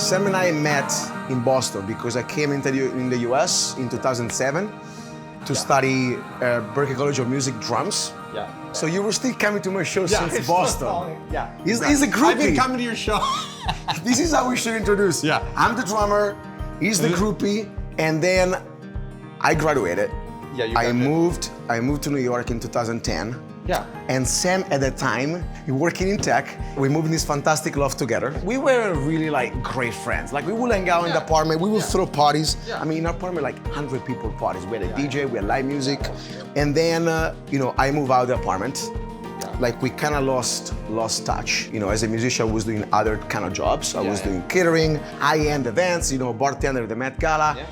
Sam and I met in Boston because I came in the US in 2007 to study Berklee College of Music drums. Yeah. So you were still coming to my show since Boston. Yeah. He's a groupie. I've been coming to your show. This is how we should introduce. Yeah. I'm the drummer, he's the groupie, and then I graduated. Yeah, you I moved to New York in 2010. Yeah. And Sam at that time, he working in tech. We moved in this fantastic loft together. We were really like great friends. Like we would hang out in the apartment, we would throw parties. Yeah. I mean, in our apartment, like 100 people parties. We had a DJ, we had live music. And then, I moved out of the apartment. Like we kind of lost touch. As a musician, I was doing other kind of jobs. I was doing catering, high-end events, bartender at the Met Gala. Yeah.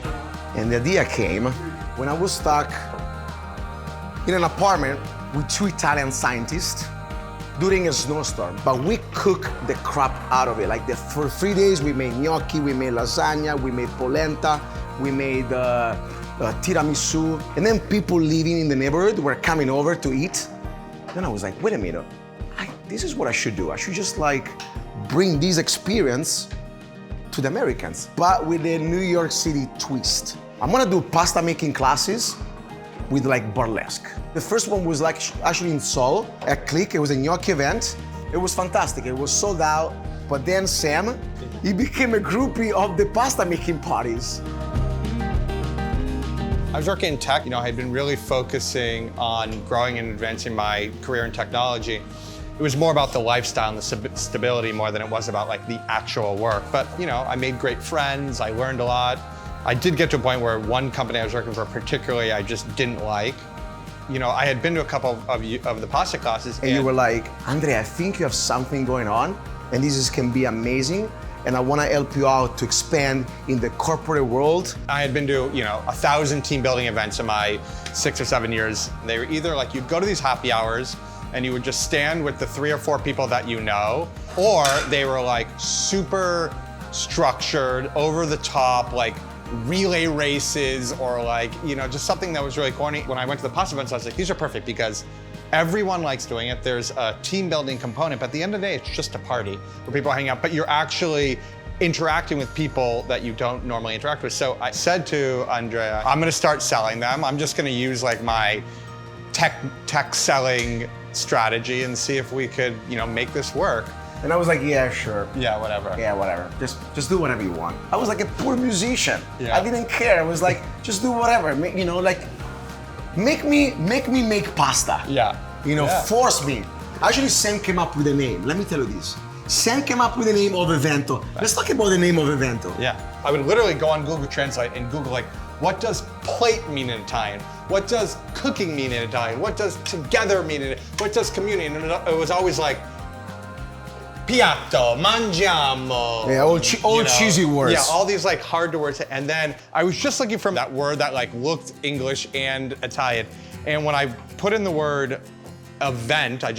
And the idea came when I was stuck in an apartment with 2 Italian scientists during a snowstorm, but we cooked the crap out of it. Like for 3 days, we made gnocchi, we made lasagna, we made polenta, we made tiramisu, and then people living in the neighborhood were coming over to eat. Then I was like, wait a minute, this is what I should do. I should just bring this experience to the Americans, but with a New York City twist. I'm gonna do pasta making classes with burlesque. The first one was actually in Seoul at Click. It was a gnocchi event. It was fantastic. It was sold out. But then Sam, he became a groupie of the pasta making parties. I was working in tech. I had been really focusing on growing and advancing my career in technology. It was more about the lifestyle and the stability more than it was about the actual work. But I made great friends. I learned a lot. I did get to a point where one company I was working for particularly I just didn't like. I had been to a couple of the pasta classes. And you were like, Andrea, I think you have something going on and this can be amazing. And I want to help you out to expand in the corporate world. I had been to, 1,000 team building events in my 6 or 7 years. They were either you'd go to these happy hours and you would just stand with the 3 or 4 people that you know, or they were super structured, over the top, relay races or just something that was really corny. When I went to the pasta events, I was like, these are perfect because everyone likes doing it. There's a team building component, but at the end of the day, it's just a party where people hang out, but you're actually interacting with people that you don't normally interact with. So I said to Andrea, I'm gonna start selling them. I'm just gonna use my tech selling strategy and see if we could, make this work. And I was like, yeah, sure. Yeah, whatever. Yeah, whatever. Just do whatever you want. I was like a poor musician. Yeah. I didn't care. I was like, just do whatever. Make me make pasta. Yeah. Force me. Actually, Sam came up with a name. Let me tell you this. Sam came up with the name of Evento. Let's talk about the name of Evento. Yeah. I would literally go on Google Translate and Google what does plate mean in Italian? What does cooking mean in Italian? What does together mean in it? What does community? And it was always piatto, mangiamo. Yeah, all cheesy words. Yeah, all these hard to words. And then I was just looking for that word that looked English and Italian. And when I put in the word event, I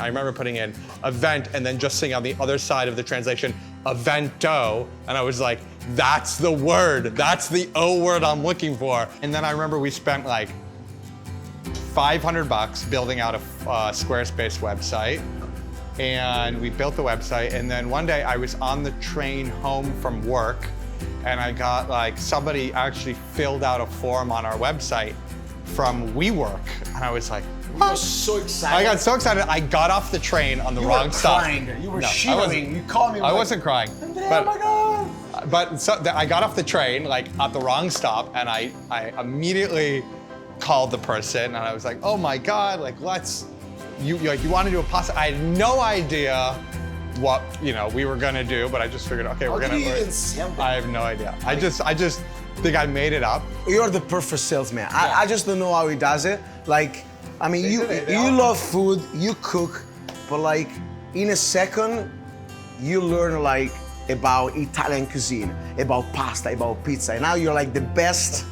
remember putting in event and then just seeing on the other side of the translation, Evento. And I was like, that's the word. That's the O word I'm looking for. And then I remember we spent $500 building out a Squarespace website. And we built the website, and then one day I was on the train home from work, and I got somebody actually filled out a form on our website from WeWork, and I was like, you were so excited. I got so excited. I got off the train on the wrong stop. You were shivering. You called me. I wasn't crying. Oh my God. But I got off the train at the wrong stop, and I immediately called the person, and I was like, oh my God, you want to do a pasta? I had no idea what we were gonna do, but I just figured, okay, we're gonna. I have no idea. I just think I made it up. You're the perfect salesman. Yeah. I just don't know how he does it. You love food, you cook, but in a second, you learn about Italian cuisine, about pasta, about pizza, and now you're the best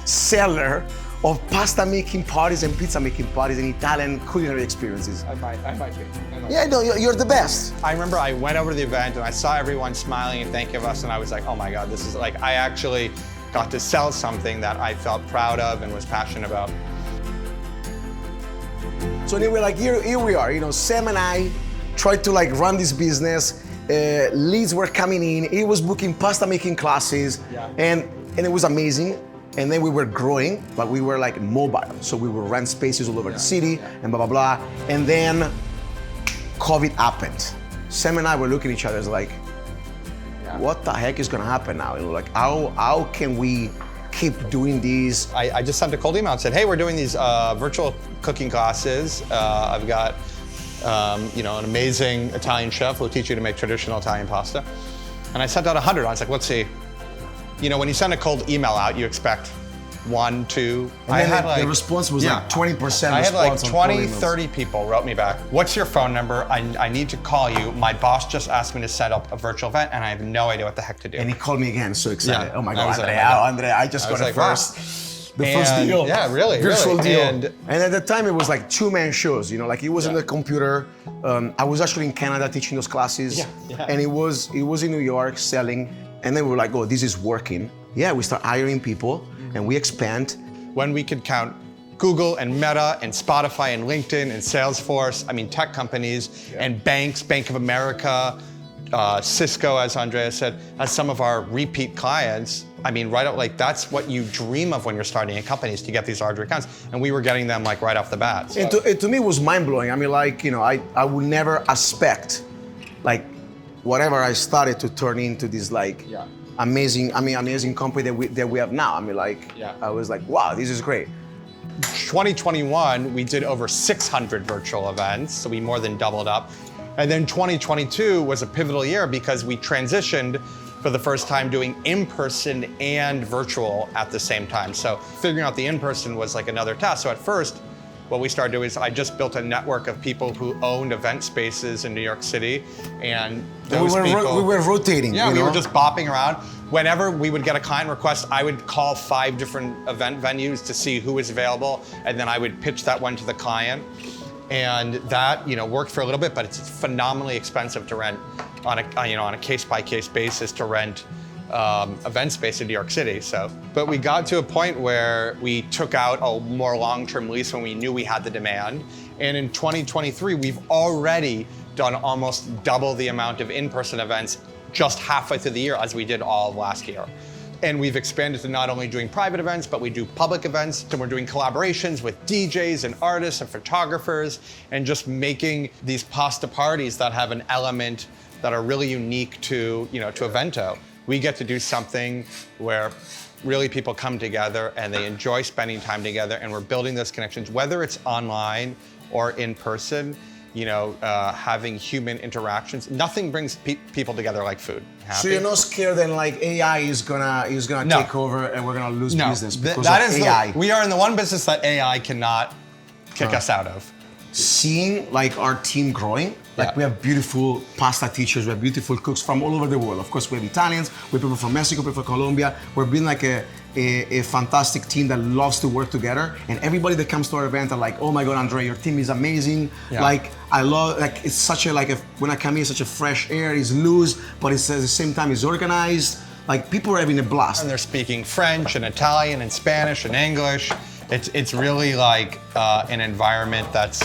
seller of pasta making parties and pizza making parties and Italian culinary experiences. I might be. Yeah, no, you're the best. I remember I went over to the event and I saw everyone smiling and thanking us, and I was like, oh my God, this is I actually got to sell something that I felt proud of and was passionate about. So anyway, here we are. Sam and I tried to run this business, leads were coming in. He was booking pasta making classes, and it was amazing. And then we were growing, but we were like mobile. So we would rent spaces all over the city and blah, blah, blah. And then COVID happened. Sam and I were looking at each other as like, what the heck is gonna happen now? And we're like, how can we keep doing these? I just sent a cold email and said, hey, we're doing these virtual cooking classes. I've got an amazing Italian chef who will teach you to make traditional Italian pasta. And I sent out 100. I was like, let's see. When you send a cold email out, you expect 1, 2. And the response was like 20%. I had like 20, 30 people wrote me back. What's your phone number? I need to call you. My boss just asked me to set up a virtual event and I have no idea what the heck to do. And he called me again, so excited. Yeah. Oh my God, Andrea, I just got it first. The first deal. Yeah, really. Virtual deal. And at the time it was like 2-man shows, like it was on the computer. I was actually in Canada teaching those classes. And it was in New York selling. And then we were like, oh, this is working. Yeah, we start hiring people and we expand. When we could count Google and Meta and Spotify and LinkedIn and Salesforce, tech companies and banks, Bank of America, Cisco, as Andrea said, as some of our repeat clients. Right out, like that's what you dream of when you're starting a company, is to get these larger accounts. And we were getting them like right off the bat. So. And to me it was mind blowing. I would never expect like whatever I started to turn into this amazing company that we have now. I was like, wow, this is great. 2021, we did over 600 virtual events, so we more than doubled up. And then 2022 was a pivotal year because we transitioned for the first time doing in-person and virtual at the same time. So figuring out the in-person was like another task. So at first, what we started doing is I just built a network of people who owned event spaces in New York City, and those we were rotating. Yeah, we were just bopping around. Whenever we would get a client request, I would call 5 different event venues to see who was available, and then I would pitch that one to the client. And that worked for a little bit, but it's phenomenally expensive to rent on a case-by-case basis to rent event space in New York City. But we got to a point where we took out a more long-term lease when we knew we had the demand. And in 2023, we've already done almost double the amount of in-person events just halfway through the year as we did all of last year. And we've expanded to not only doing private events, but we do public events. And we're doing collaborations with DJs and artists and photographers, and just making these pasta parties that have an element that are really unique to Evento. We get to do something where really people come together and they enjoy spending time together, and we're building those connections, whether it's online or in person, having human interactions. Nothing brings people together like food. So you're not scared that like AI is gonna take over and we're gonna lose business because of AI? We are in the one business that AI cannot kick us out of. Seeing like our team growing, we have beautiful pasta teachers, we have beautiful cooks from all over the world. Of course, we have Italians, we have people from Mexico, people from Colombia. We're being like a fantastic team that loves to work together. And everybody that comes to our event are like, oh my God, Andrea, your team is amazing. I love, it's such when I come here, it's such a fresh air, it's loose, but it's at the same time, it's organized. People are having a blast. And they're speaking French and Italian and Spanish and English. It's really like an environment that's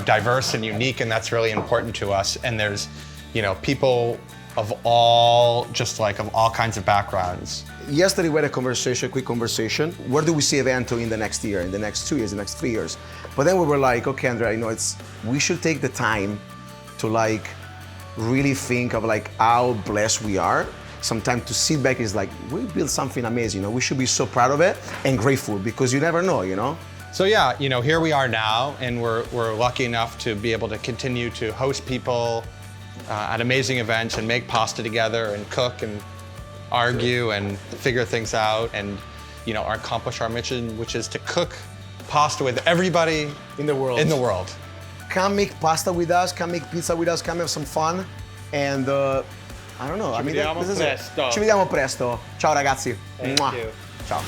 diverse and unique, and that's really important to us. And there's people of all kinds of backgrounds. Yesterday we had a quick conversation. Where do we see Evento in the next year, in the next 2 years, the next 3 years? But then we were like, okay, Andrea, we should take the time to really think of how blessed we are. Sometimes to sit back is we built something amazing. We should be so proud of it and grateful, because you never know. So yeah, here we are now, and we're lucky enough to be able to continue to host people at amazing events and make pasta together and cook and argue and figure things out, and accomplish our mission, which is to cook pasta with everybody in the world. Come make pasta with us, come make pizza with us, come have some fun, and I don't know. Ci vediamo presto. Ci vediamo presto. Ciao ragazzi. Thank you. Ciao.